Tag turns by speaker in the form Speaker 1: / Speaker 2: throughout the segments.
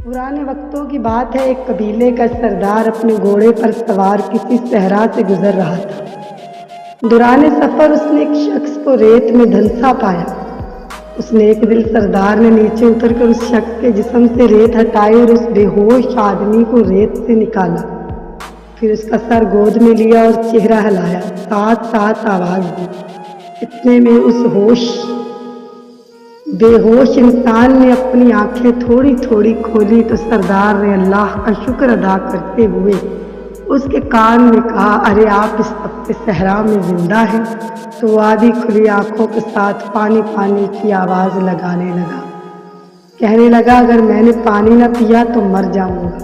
Speaker 1: पुराने वक्तों की बात है, एक कबीले का सरदार अपने घोड़े पर सवार किसी सहरा से गुजर रहा था। दौरान सफर उसने एक शख्स को रेत में धंसा पाया। उसने एक दिल सरदार ने नीचे उतरकर उस शख्स के जिस्म से रेत हटाई और उस बेहोश आदमी को रेत से निकाला। फिर उसका सर गोद में लिया और चेहरा हिलाया, साथ साथ आवाज दी। इतने में उस बेहोश इंसान ने अपनी आंखें थोड़ी थोड़ी खोली तो सरदार ने अल्लाह का शुक्र अदा करते हुए उसके कान में कहा, अरे आप इस तपते सहरा में जिंदा हैं? तो वो आधी खुली आंखों के साथ पानी पानी की आवाज़ लगाने लगा। कहने लगा, अगर मैंने पानी न पिया तो मर जाऊंगा।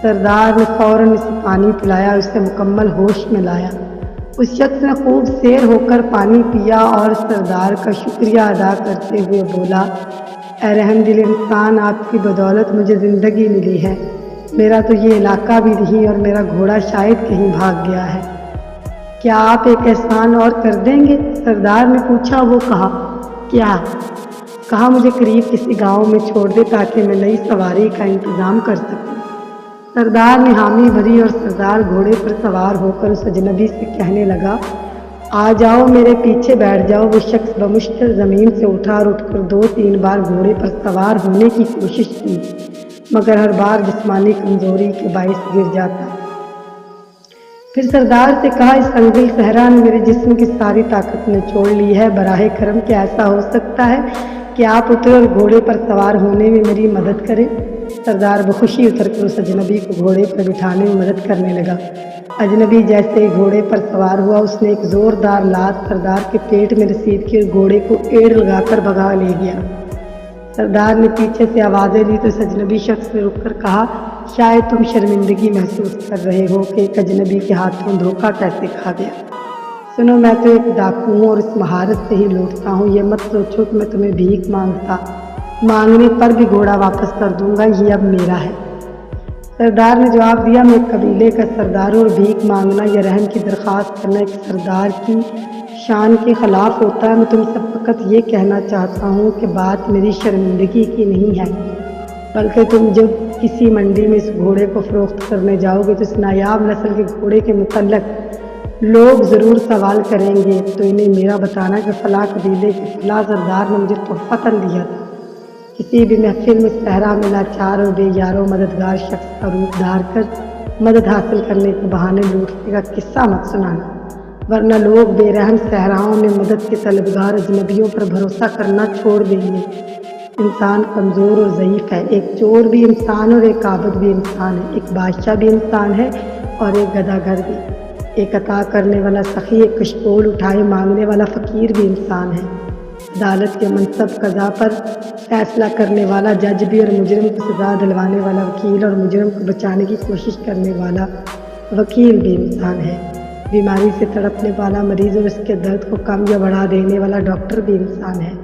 Speaker 1: सरदार ने फौरन इसे पानी पिलाया, उसे मुकम्मल होश में लाया। उस शख्स ने खूब सैर होकर पानी पिया और सरदार का शुक्रिया अदा करते हुए बोला, ऐ रहमदिल इंसान, आपकी बदौलत मुझे ज़िंदगी मिली है। मेरा तो ये इलाका भी नहीं और मेरा घोड़ा शायद कहीं भाग गया है। क्या आप एक एहसान और कर देंगे? सरदार ने पूछा। वो कहा, क्या? कहा, मुझे करीब किसी गांव में छोड़ दे ताकि मैं नई सवारी का इंतज़ाम कर सकूं। सरदार ने हामी भरी और सरदार घोड़े पर सवार होकर उस अजनबी से कहने लगा, आ जाओ, मेरे पीछे बैठ जाओ। वो शख्स बमुश्किल ज़मीन से उठा और उठकर 2-3 बार घोड़े पर सवार होने की कोशिश की, मगर हर बार जिस्मानी कमज़ोरी के बाइस गिर जाता। फिर सरदार से कहा, इस संगील सहरा ने मेरे जिस्म की सारी ताकत निचोड़ ली है। बराहे करम क्या ऐसा हो सकता है कि आप उतरे और घोड़े पर सवार होने में मेरी मदद करें? सरदार बखुशी उतरकर उस अजनबी को घोड़े पर बिठाने में मदद करने लगा। अजनबी जैसे ही घोड़े पर सवार हुआ, उसने एक ज़ोरदार लात सरदार के पेट में रसीद की और घोड़े को एड़ लगाकर भगा ले गया। सरदार ने पीछे से आवाज़ें दी तो इस अजनबी शख्स ने रुककर कहा, शायद तुम शर्मिंदगी महसूस कर रहे हो कि एक अजनबी के हाथों धोखा कैसे खा गया। सुनो, मैं तो एक डाकू हूँ और इस महारत से ही लौटता हूँ। ये मत सोचो कि मैं तुम्हें भीख मांगने पर भी घोड़ा वापस कर दूंगा, ये अब मेरा है। सरदार ने जवाब दिया, मैं कबीले का सरदार हूँ और भीख मांगना या रहम की दरख्वास्त करना एक सरदार की शान के ख़िलाफ़ होता है। मैं तुम सब वक़्त ये कहना चाहता हूँ कि बात मेरी शर्मिंदगी की नहीं है, बल्कि तुम जब किसी मंडी में इस घोड़े को फ़रोख्त करने जाओगे तो इस नायाब नस्ल के घोड़े के मुतल्लिक़ लोग ज़रूर सवाल करेंगे, तो इन्हें मेरा बताना कि फ़लाँ कबीले के फ़लाँ सरदार ने मुझे तोहफ़तन दिया था। किसी भी महफिल में सहरा में लाचार और बेयारो मददगार शख्स का रूप धार कर मदद हासिल करने के बहाने लूटने का किस्सा मत सुनाना, वरना लोग बेरहम सहराओं में मदद के तलबगार अजनबियों पर भरोसा करना छोड़ देंगे। इंसान कमज़ोर और ज़ईफ़ है। एक चोर भी इंसान और एक आबद भी इंसान है। एक बादशाह भी इंसान है और एक गदागर भी। एक अता करने वाला सखी, एक कशकोल उठाए मांगने वाला फ़कीर भी इंसान है। अदालत के मनसब कज़ा पर फैसला करने वाला जज भी और मुजरिम को सज़ा दिलवाने वाला वकील और मुजरिम को बचाने की कोशिश करने वाला वकील भी इंसान है। बीमारी से तड़पने वाला मरीज़ और उसके दर्द को कम या बढ़ा देने वाला डॉक्टर भी इंसान है।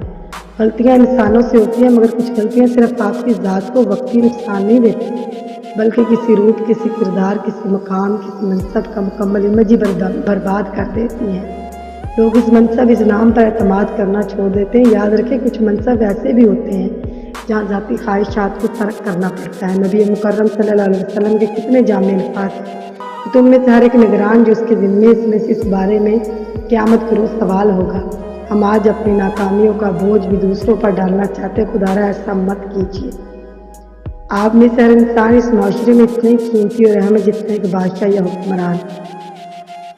Speaker 1: गलतियाँ इंसानों से होती हैं, मगर कुछ गलतियाँ सिर्फ आपकी ज़ात को वक्ती नुकसान नहीं देती, बल्कि किसी रूप, किसी किरदार, किसी मकाम, किसी मनसब का मुकम्मल इमेज ही बर्बाद कर देती हैं। लोग इस मनसब, इस नाम पर एतमाद करना छोड़ देते हैं। याद रखें, कुछ मनसब ऐसे भी होते हैं जहाँ ज़ाती ख्वाहिशात को तर्क करना पड़ता है। नबी मुकर्रम सल्लल्लाहु अलैहि वसल्लम के कितने जामे अल्फाज हैं। तुम में से हर एक निगरान जो उसके ज़िम्मे इसमें से इस बारे में क़यामत के रोज़ सवाल होगा। हम आज अपनी नाकामियों का बोझ भी दूसरों पर डालना चाहते, खुदारा ऐसा मत कीजिए। आप में से हर इंसान इस माशरे में इतने कीमती और अहम है जितने एक बादशाह या हुक्मरान।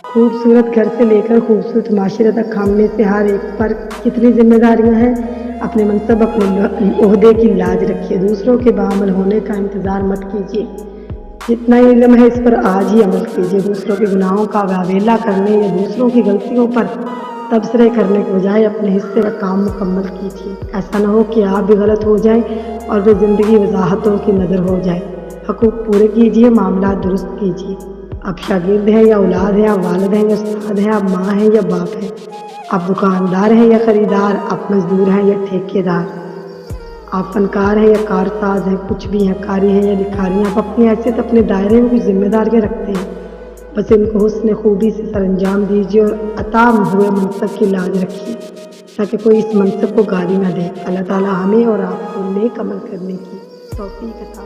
Speaker 1: खूबसूरत घर से लेकर खूबसूरत माशरे तक हम में से हर एक पर कितनी जिम्मेदारियां हैं। अपने मनसब, अपने ओहदे की लाज रखिए। दूसरों के बाअमल होने का इंतज़ार मत कीजिए। जितना इल्म है इस पर आज ही अमल कीजिए। दूसरों के गुनाहों का वावेला करने या दूसरों की गलतियों पर तबसरे करने के बजाय अपने हिस्से का काम मुकम्मल कीजिए। ऐसा न हो कि आप भी गलत हो जाएं और वे ज़िंदगी वजाहतों की नज़र हो जाए। हकूक़ पूरे कीजिए, मामला दुरुस्त कीजिए। आप शागिर्द हैं या औलाद हैं, आप वालिद हैं या उस्ताद हैं, आप माँ हैं या बाप हैं, आप दुकानदार हैं या ख़रीदार, आप मज़दूर हैं या ठेकेदार, आप फनकार हैं या कारसाज हैं, कुछ भी हैं, कारी हैं या लिखारी। आप अपनी हैसियत, अपने दायरे में कुछ जिम्मेदारियाँ रखते हैं, बस इनको हुस्न खूबी से सरअंजाम दीजिए और अता हुए मनसब की लाज रखिए ताकि कोई इस मनसब को गाली न दे। अल्लाह ताला हमें और आपको नेक अमल करने की तौफीक अता